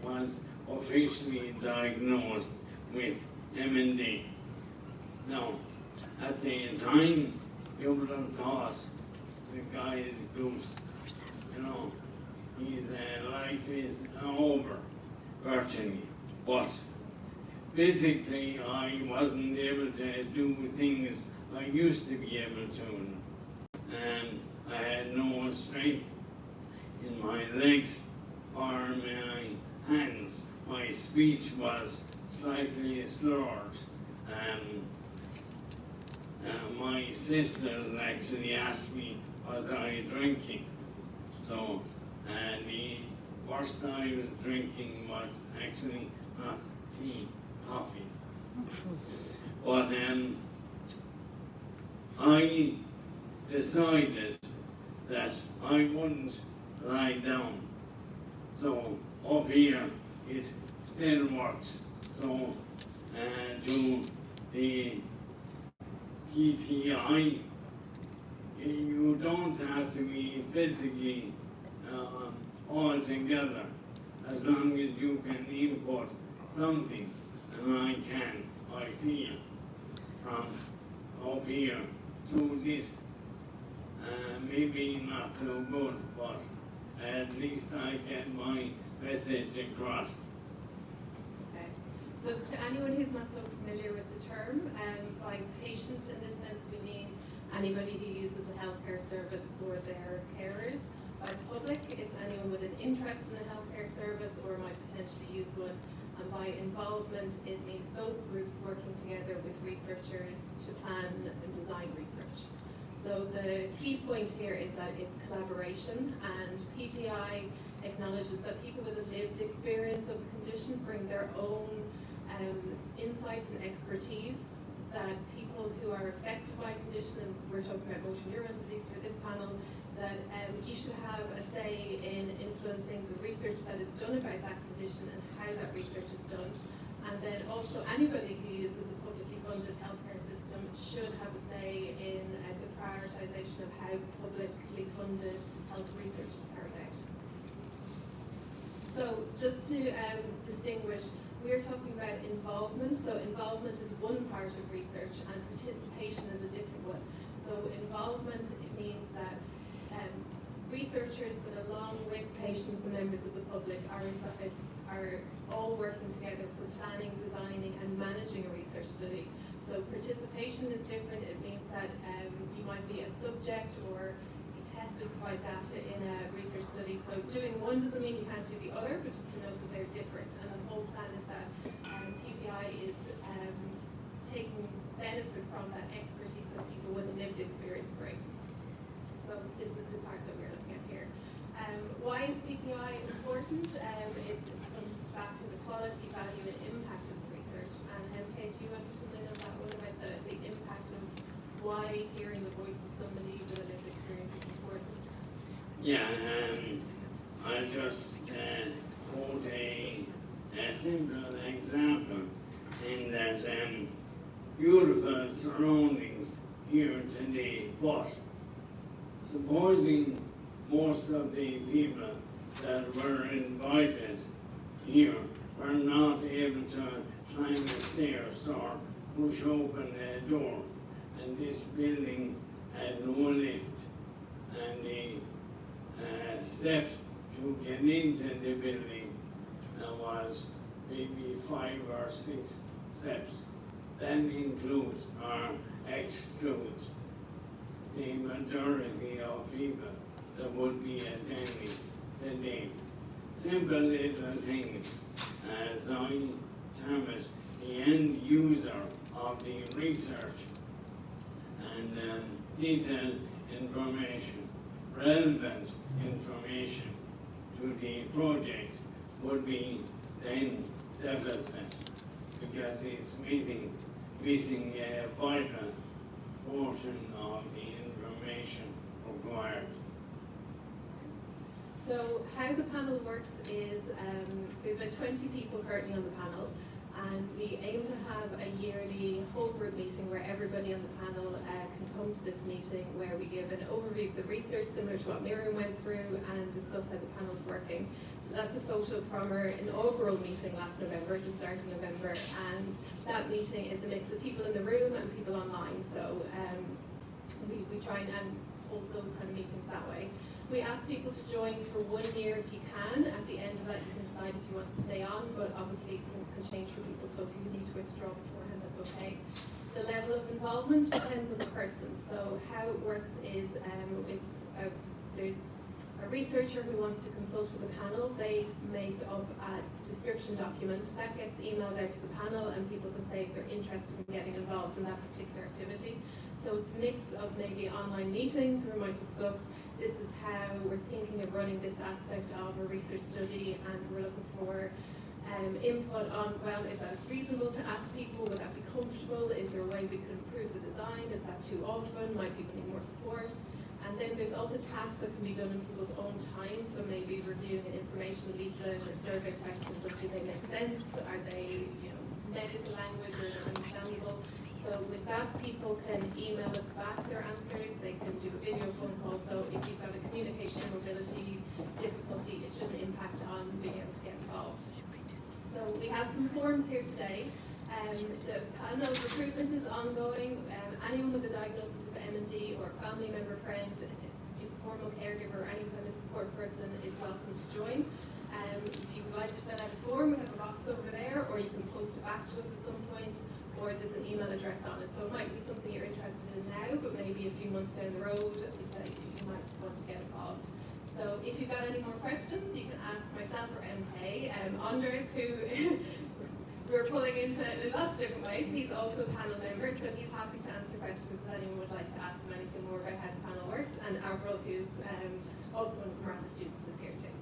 J: was officially diagnosed with MND. Now, at the time, you would have thought the guy is goose. You know, his life is over, virtually. But physically, I wasn't able to do things I used to be able to. And I had no strength in my legs or my hands. My speech was slightly slurred. My sisters actually asked me, was I drinking? So, the worst I was drinking was actually not tea, coffee. But I decided that I wouldn't lie down. So up here it still works. So to the PPI, you don't have to be physically all together as long as you can input something, and I feel, from up here to this. Maybe not so good, but at least I get my message across.
I: Okay. So to anyone who's not so familiar with the term, by patient in this sense we mean anybody who uses a healthcare service for their carers. By public, it's anyone with an interest in a healthcare service or might potentially use one. And by involvement, it means those groups working together with researchers to plan and design research. So the key point here is that it's collaboration, and PPI acknowledges that people with a lived experience of the condition bring their own insights and expertise, that people who are affected by a condition, and we're talking about motor neuron disease for this panel, that you should have a say in influencing the research that is done about that condition and how that research is done. And then also anybody who uses a publicly funded healthcare system should have a say in the prioritization of how publicly funded health research is carried out. So just to distinguish, we're talking about involvement. So involvement is one part of research and participation is a different one. So involvement, it means that researchers, but along with patients and members of the public, are all working together for planning, designing, and managing a research study. So participation is different. It means that you might be a subject or a test and provide data in a research study. So doing one doesn't mean you can't do the other, but just to know that they're different. And the whole plan is that PPI is taking benefit from that expertise of people with a lived experience bring. So this is the part that we're looking at here. Why is PPI important? It comes back to the quality, value, and impact of the research. And MK, do you want to come in on that one about the impact of why hearing the voice of somebody with a lived experience is important?
J: Yeah, I just quote a simple example in that beautiful surroundings here today, but supposing most of the people that were invited here were not able to climb the stairs or push open a door, and this building had no lift, and the steps to get into the building was maybe 5 or 6 steps. That includes or excludes the majority of people that would be attending today. Simple little things as I term it, the end user of the research, and detailed information, relevant information to the project would be then deficit, because it's missing a vital portion of the information required.
I: So how the panel works is there's about 20 people currently on the panel, and we aim to have a yearly whole group meeting where everybody on the panel can come to this meeting, where we give an overview of the research similar to what Miriam went through and discuss how the panel's working. So that's a photo from our inaugural meeting last November, to start in November, and that meeting is a mix of people in the room and people online. So we try and hold those kind of meetings that way. We ask people to join for 1 year if you can. At the end of that, you can decide if you want to stay on, but obviously things can change for people, so if you need to withdraw beforehand, that's okay. The level of involvement depends on the person. So how it works is there's a researcher who wants to consult with the panel. They make up a description document that gets emailed out to the panel, and people can say if they're interested in getting involved in that particular activity. So it's a mix of maybe online meetings where we might discuss this is how we're thinking of running this aspect of a research study, and we're looking for input on, well, is that reasonable to ask people? Would that be comfortable? Is there a way we could improve the design? Is that too often? Might people need more support? And then there's also tasks that can be done in people's own time, so maybe reviewing an information leaflet or survey questions of do they make sense? Are they, medical language or understandable? So with that, people can email us back their answers, they can do a video phone call, so if you've got a communication or mobility difficulty, it shouldn't impact on being able to get involved. So we have some forms here today. The panel recruitment is ongoing. Anyone with a diagnosis of MND or family member, friend, informal caregiver, or any kind of support person is welcome to join. If you would like to fill out a form, we have a box over there, or you can post it back to us at some point, or there's an email address on it. So it might be something you're interested in now, but maybe a few months down the road you might want to get involved. So if you've got any more questions, you can ask myself or MK. Anders, who we're pulling into in lots of different ways, he's also a panel member, so he's happy to answer questions if anyone would like to ask him anything more about how the panel works. And Avril, who's also one of the Martha students, is here too.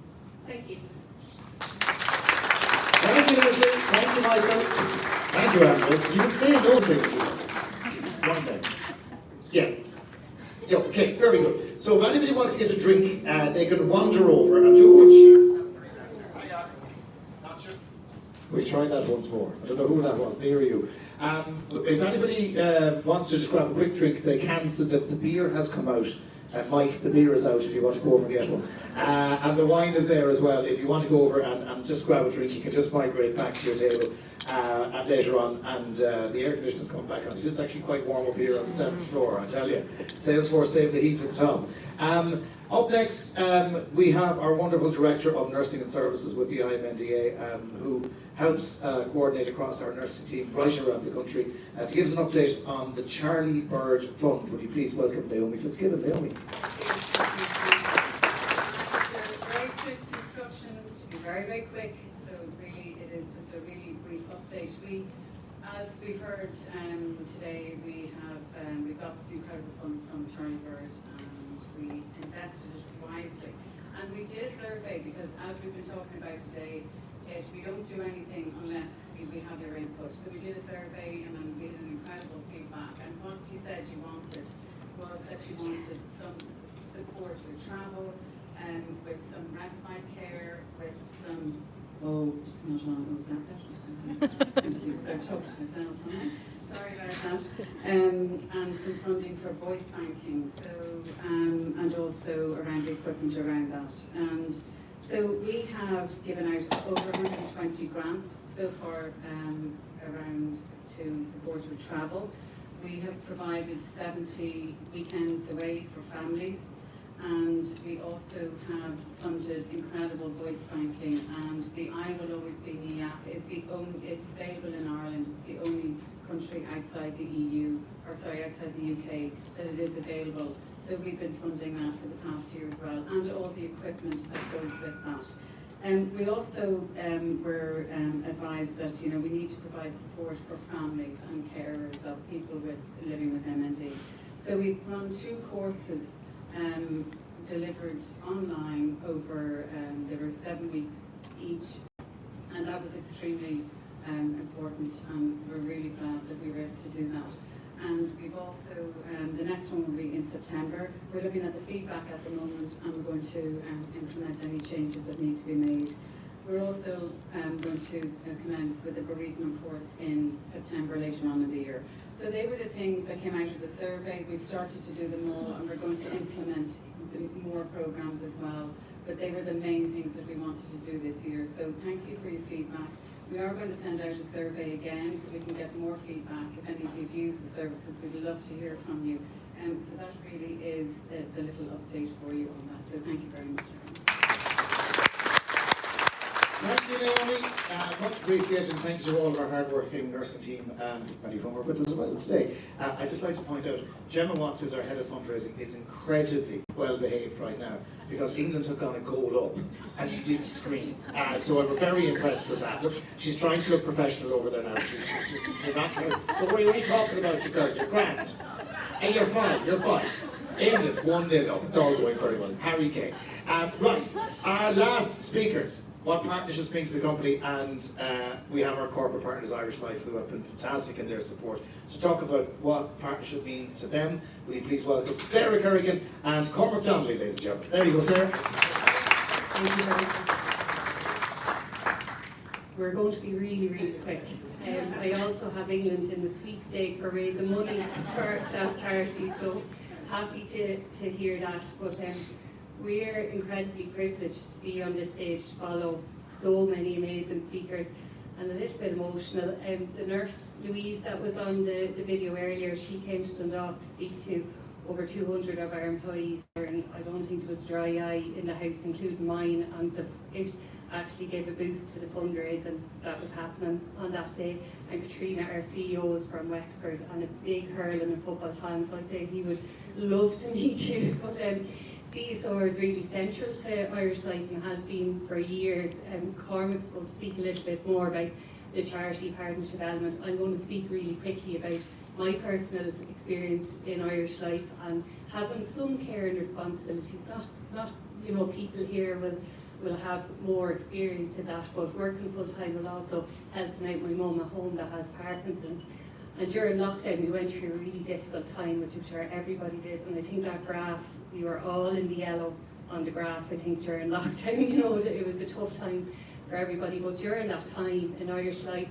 I: Thank you.
A: Thank you, Lucy. Thank you, Michael. Thank you, Andres. You can say no things here. One day. Yeah. Yeah, okay, very good. So if anybody wants to get a drink, they can wander over and do we tried that once more. I don't know who that was, near you. If anybody wants to just grab a quick drink, they can. So the beer has come out. Mike, the beer is out if you want to go over and get one. And the wine is there as well. If you want to go over and just grab a drink, you can just migrate back to your table and later on. And the air conditioner's coming back on. It is actually quite warm up here on the 7th floor, I tell you. Salesforce saved the heat at the top. Up next, we have our wonderful Director of Nursing and Services with the IMNDA, who helps coordinate across our nursing team right around the country. To give us an update on the Charlie Bird Fund, would you please welcome Naomi Fitzgibbon. Naomi.
K: Very strict instructions to be very, very quick, so really it is just a really brief update. As we've heard today, we've got the incredible funds from Charlie Bird, and we invested it wisely. And we did a survey because, as we've been talking about today, we don't do anything unless we have your input. So we did a survey and then we had an incredible feedback. And what you said you wanted was that you wanted some support with travel, with some respite care, with some, oh, it's not on, was that Sorry about that. And some funding for voice banking, so and also around the equipment around that. And so we have given out over 120 grants so far around to support with travel. We have provided 70 weekends away for families, and we also have funded incredible voice banking, and the I Will Always Be Me app is it's available in Ireland. It's the only country outside the EU, or sorry, outside the UK, that it is available. So we've been funding that for the past year as well, and all the equipment that goes with that. We also were advised that we need to provide support for families and carers of people living with MND. So we've run 2 courses delivered online over, there were 7 weeks each, and that was extremely important, and we're really glad that we were able to do that. And we've also, the next one will be in September. We're looking at the feedback at the moment, and we're going to implement any changes that need to be made. We're also going to commence with the bereavement course in September later on in the year. So they were the things that came out of the survey. We've started to do them all, and we're going to implement more programs as well. But they were the main things that we wanted to do this year. So thank you for your feedback. We are going to send out a survey again so we can get more feedback. If any of you have used the services, we'd love to hear from you. So that really is the little update for you on that. So thank you very much.
A: Thank you, Naomi. Much appreciated, and thank you to all of our hard-working nursing team and many of whom are with us as well today. I'd just like to point out, Gemma Watts, who's our head of fundraising, is incredibly well behaved right now because England have gone a goal up and she didn't scream. So I'm very impressed with that. Look, she's trying to look professional over there now. She's not here. Don't worry, what are you talking about, you girl? You're grand. And you're fine, you're fine. England 1-0 up. It's all going very well. Harry Kane. Right, our last speakers. What partnerships mean to the company, and we have our corporate partners, Irish Life, who have been fantastic in their support. To talk about what partnership means to them, will you please welcome Sarah Kerrigan and Cormac Donnelly, ladies and gentlemen. There you go, Sarah.
K: Thank you very much. We're going to be really, really quick. I also have England in the sweepstake for raising money for staff charities, so happy to hear that. But we're incredibly privileged to be on this stage to follow so many amazing speakers, and a little bit emotional. The nurse, Louise, that was on the video earlier, she came to Dundalk to speak to over 200 of our employees, and I don't think there was a dry eye in the house, including mine, and it actually gave a boost to the fundraising that was happening on that day. And Katrina, our CEO, is from Wexford and a big hurling and football fan, so I'd say he would love to meet you. But CSR is really central to Irish Life and has been for years. Cormac's going to speak a little bit more about the charity partnership element. I'm going to speak really quickly about my personal experience in Irish Life and having some care and responsibilities. Not people here will have more experience in that, but working full time will also helping out my mum at home that has Parkinson's. And during lockdown, we went through a really difficult time, which I'm sure everybody did. And I think that graph, we were all in the yellow on the graph, I think, during lockdown. It was a tough time for everybody. But during that time in Irish Life,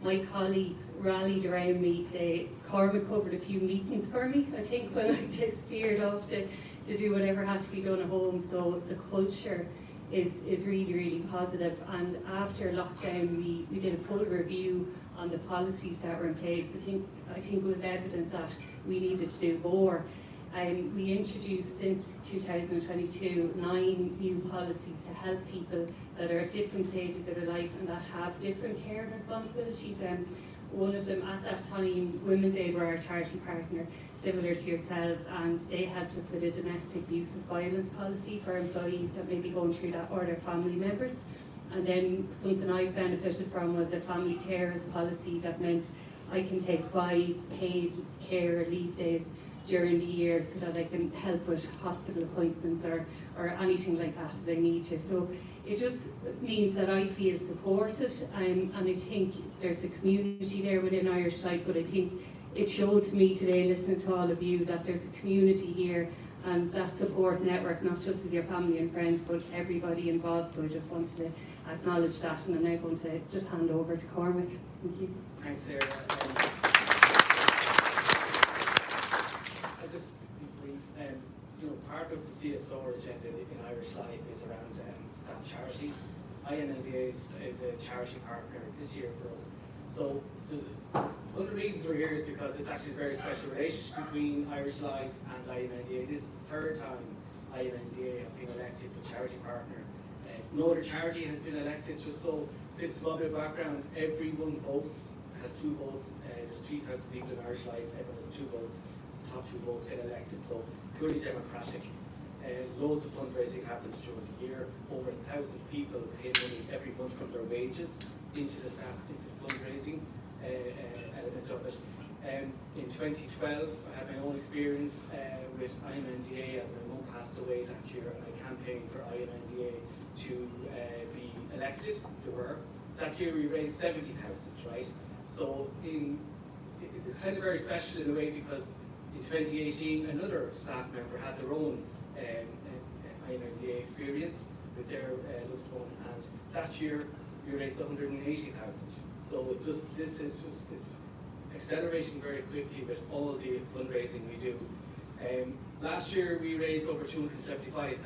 K: my colleagues rallied around me. Cormac covered a few meetings for me, I think, when I disappeared off to do whatever had to be done at home. So the culture is really, really positive. And after lockdown, we did a full review on the policies that were in place. I think it was evident that we needed to do more. We introduced since 2022 9 new policies to help people that are at different stages of their life and that have different care responsibilities. One of them at that time, Women's Aid were our charity partner, similar to yourselves, and they helped us with a domestic abuse of violence policy for employees that may be going through that or their family members. And then something I've benefited from was a family carers policy that meant I can take 5 paid care leave days during the year so that I can help with hospital appointments or anything like that if I need to. So it just means that I feel supported, and I think there's a community there within Irish Life, but I think it showed to me today, listening to all of you, that there's a community here and that support network, not just with your family and friends, but everybody involved. So I just wanted to acknowledge that, and I'm now going to just hand over to Cormac. Thank you.
L: Thanks, Sarah. I'll just be brief. Part of the CSR agenda in Irish Life is around staff charities. IMNDA is a charity partner this year for us. So one of the reasons we're here is because it's actually a very special relationship between Irish Life and IMNDA. This is the 3rd time IMNDA have been elected to charity partner. No other charity has been elected. Just so a small bit of background, everyone votes, has 2 votes. There's 3,000 people in Irish Life, everyone has 2 votes. Top 2 votes get elected, so purely democratic. Loads of fundraising happens during the year. Over 1,000 people pay money every month from their wages into the staff, into the fundraising element of it. In 2012, I had my own experience with IMNDA as my mum passed away that year, and I campaigned for IMNDA to be elected to her. That year we raised 70,000, right? So it's kind of very special in a way, because in 2018 another staff member had their own IMNDA experience with their loved one, and that year we raised 180,000. So it's accelerating very quickly with all the fundraising we do. Last year we raised over 275,000,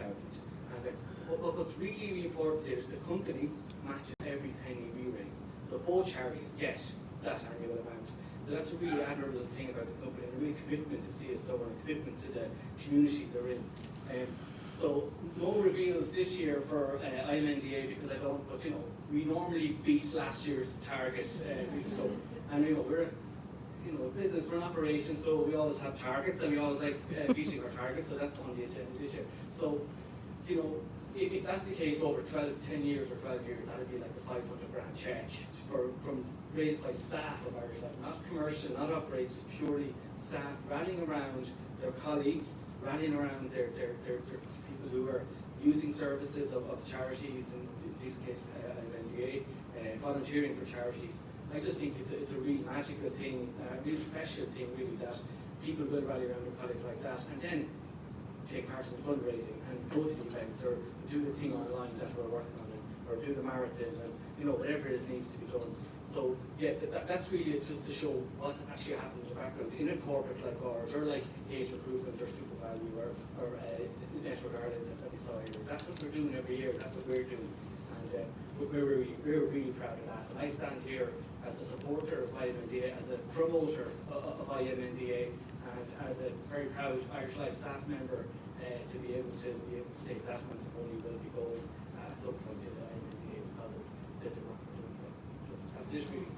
L: and what's really important is the company matches every penny we raise. So both charities get that annual amount. So that's a really admirable thing about the company, and a real commitment to CSO and a commitment to the community they're in. So no reveals this year for IMNDA, because I don't, but we normally beat last year's target. We're a business, we're an operation, so we always have targets, and we always like beating our targets, so that's on the agenda this year. So, if that's the case over 10 years or 12 years, that'd be like a 500 grand check from raised by staff of Irish Life, not commercial, not operated, purely staff rallying around their colleagues, rallying around their people who are using services of charities, in this case IMNDA, volunteering for charities. I just think it's a real magical thing, a real special thing really, that people will rally around their colleagues like that, and then take part in the fundraising and go to the events or do the thing online that we're working on, or do the marathons, and whatever is needed to be done. So yeah, that's really just to show what actually happens in the background in a corporate like ours, or like Age Recruitment or Super Value or Network Ireland that we saw here. That's what we're doing every year. That's what we're doing, and we're really proud of that. And I stand here as a supporter of IMNDA, as a promoter of IMNDA, and as a very proud Irish Life staff member to be able to say that amount of money will be going at some point in the IMNDA because of the work we're doing. So that's it really.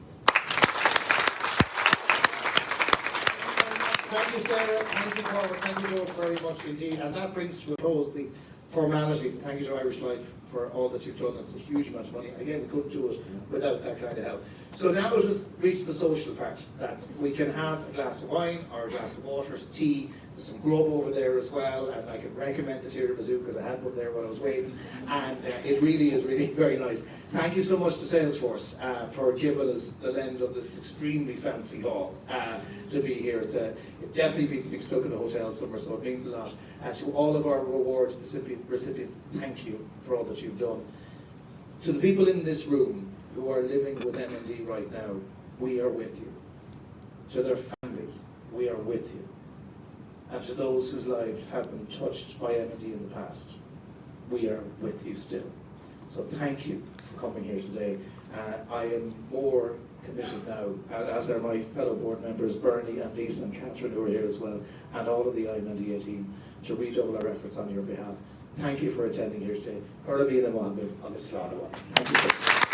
A: Thank you, Sarah. Thank you, Cormac. Thank you both very much indeed. And that brings to a close the formalities. Thank you to Irish Life for all that you've done. That's a huge amount of money. Again, we couldn't do it without that kind of help. So now we'll just reach the social part. That's, we can have a glass of wine or a glass of water, tea. There's some grub over there as well, and I can recommend the tiramisu because I had one there while I was waiting, and it really is very nice. Thank you so much to Salesforce for giving us the lend of this extremely fancy hall to be here. It definitely beats being stuck in a hotel somewhere, so it means a lot. And to all of our reward recipients, thank you for all that you've done. To the people in this room who are living with MND right now, we are with you. To their families, we are with you. And to those whose lives have been touched by MND in the past, we are with you still. So thank you for coming here today. I am more committed now, as are my fellow board members Bernie and Lisa and Catherine, who are here as well, and all of the IMNDA team, to redouble our efforts on your behalf. Thank you for attending here today. Thank you so much.